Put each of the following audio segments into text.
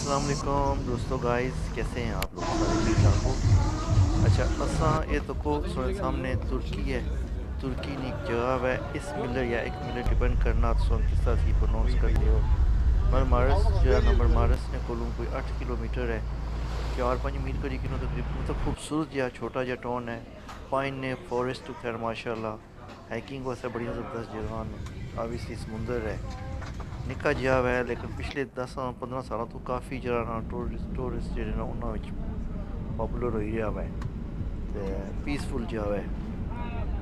अस्सलाम वालेकुम दोस्तों गाइस, कैसे हैं आप लोग? सारे ठीक ठाक हो? अच्छा, असा ये तो को सामने तुर्की है। तुर्की नी एक जगह है, इस मिलर या एक मिलर डिपेंड करना तो किस तरह से प्रोनाउंस करते हो। मरमारस जो ना, मरमारस ने कोलूम कोई 8 किलोमीटर है। 4-5 मील करी किनो तकरीबन, मतलब खूबसूरत या छोटा जहा टाउन है। पाइन ने फॉरेस्ट तो खैर माशाल्लाह, हाइकिंग वास्ते बड़ी ज़बरदस्त जगह ने। ऑब्वियसली समुंदर है, निक्का जिहा है, लेकिन पिछले 10-15 सालों तो काफ़ी जगह ना टूरिस्ट जो ना उन्होंने पॉपुलर हो रहा है। तो पीसफुल जगह है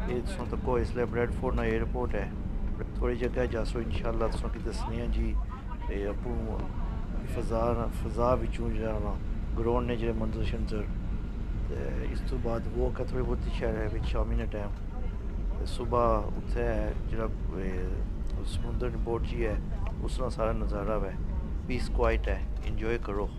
ये। तुम तको इसलिए ब्रेडफोर्ड ना एयरपोर्ट है, थोड़ी जगह जासो इंशाल्लाह तुम कि दसने जी। अपू फिजा बिचू जाना ग्राउंड ने जो मंजर शंजर। तो इस तो बाद वो का थोड़ी बहुत शहर है शामी ने टाइम। तो सुबह उत्थे जो समुंदर बोट जी है, उसका सारा नज़ारा है। पीस क्वाइट है, इंजॉय करो।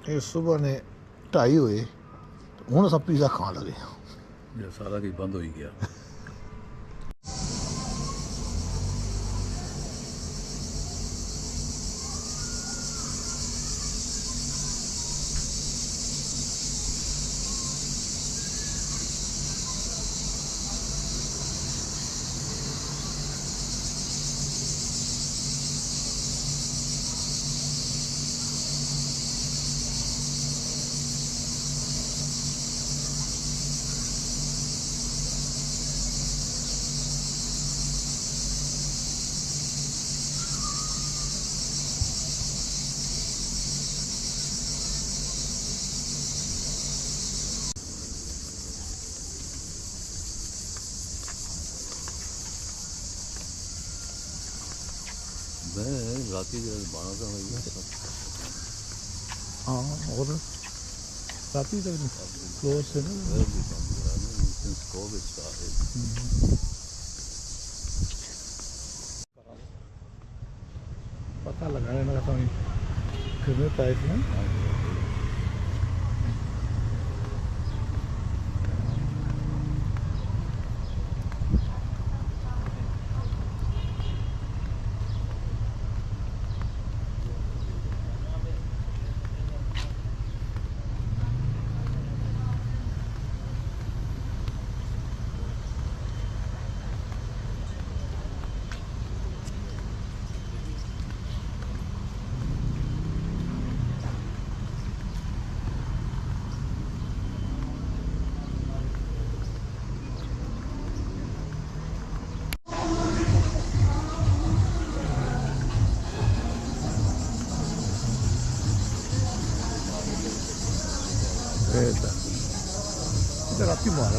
ये सुबह ने 2:30 होए, हूँ अस पिज़्ज़ा खान लगे। सारा कुछ बंद हो ही गया। मैं राती 12 का हाँ और काफ़ी तक क्लोज है ना Early since COVID started. पता लगाने लगा था मैं कितने टाइप में इधर आपकी मारा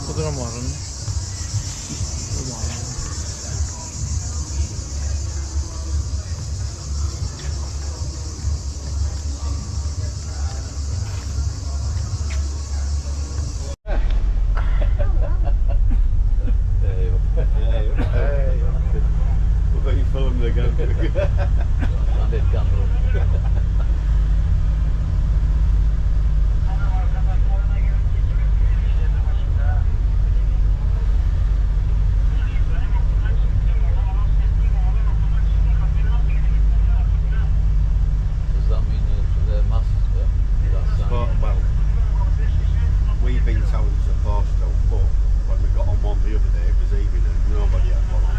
उधर मारा What you filming again? Landed camera. Does that mean they're masks there? That's But, well, we've been told it's supposed to, but when we got on one the other day, it was evening and nobody had one on.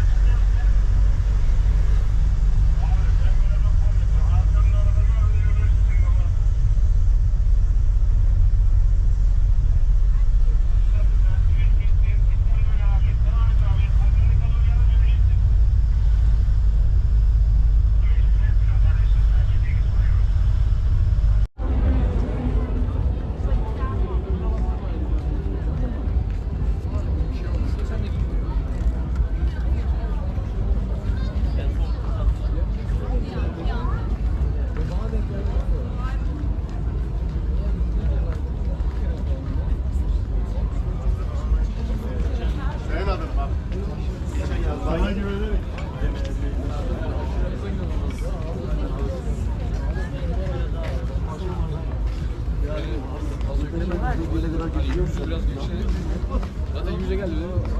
Zaten yüze geldi.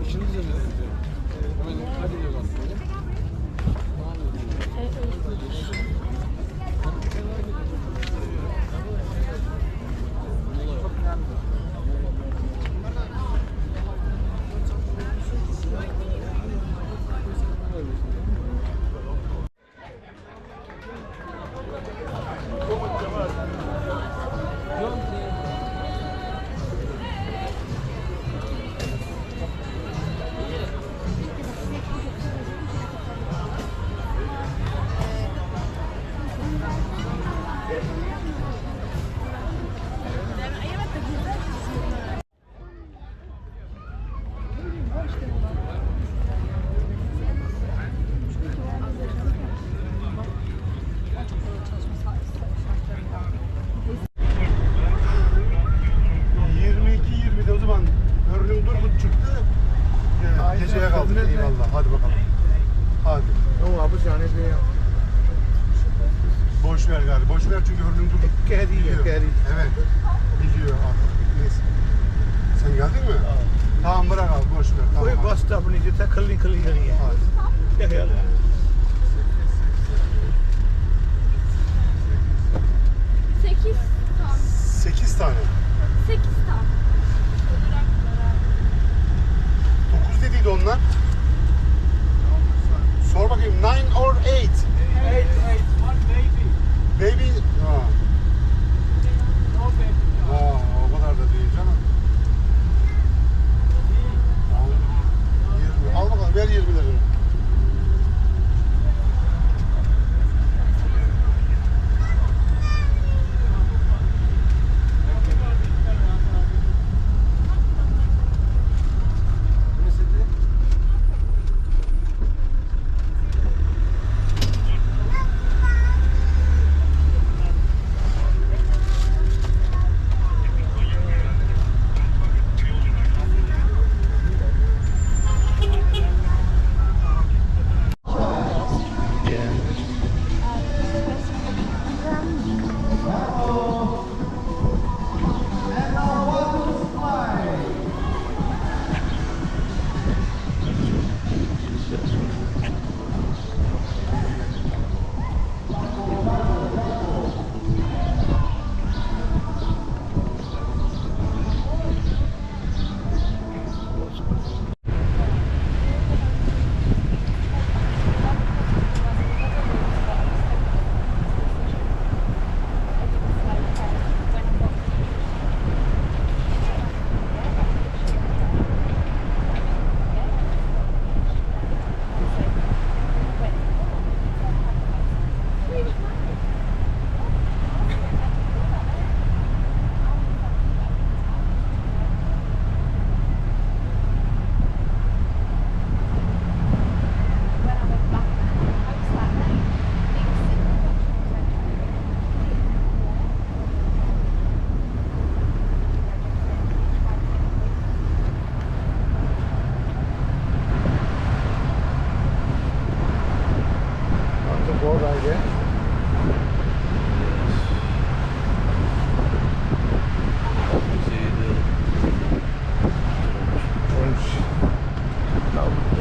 Aşırı güzel. Hemen hadi diyor aslında. Geceye kaldık. Eyvallah. Hadi bakalım. Hadi. वो वापस जाने पे Boş ver gari. Boş ver çünkü hırlım dur. कह रही है कह रही Evet. Gidiyor artık. Neyse. Sen geldin mi? Tamam bırak abi. Boş ver. Tamam. कोई abi. बस स्टॉप नहीं जितना खली खली खड़ी है Hadi. क्या ख्याल है 8 tam. 8 tane. 8 tam. 9 dediydi onlar. Sor bakayım. 9 or 8? 8, 1 baby. Baby. Ha. No baby. Aa, o kadar da değil canım. Al, 20. Al bakalım. Ver 20'lerini.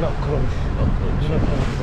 Akromiş. Akromiş.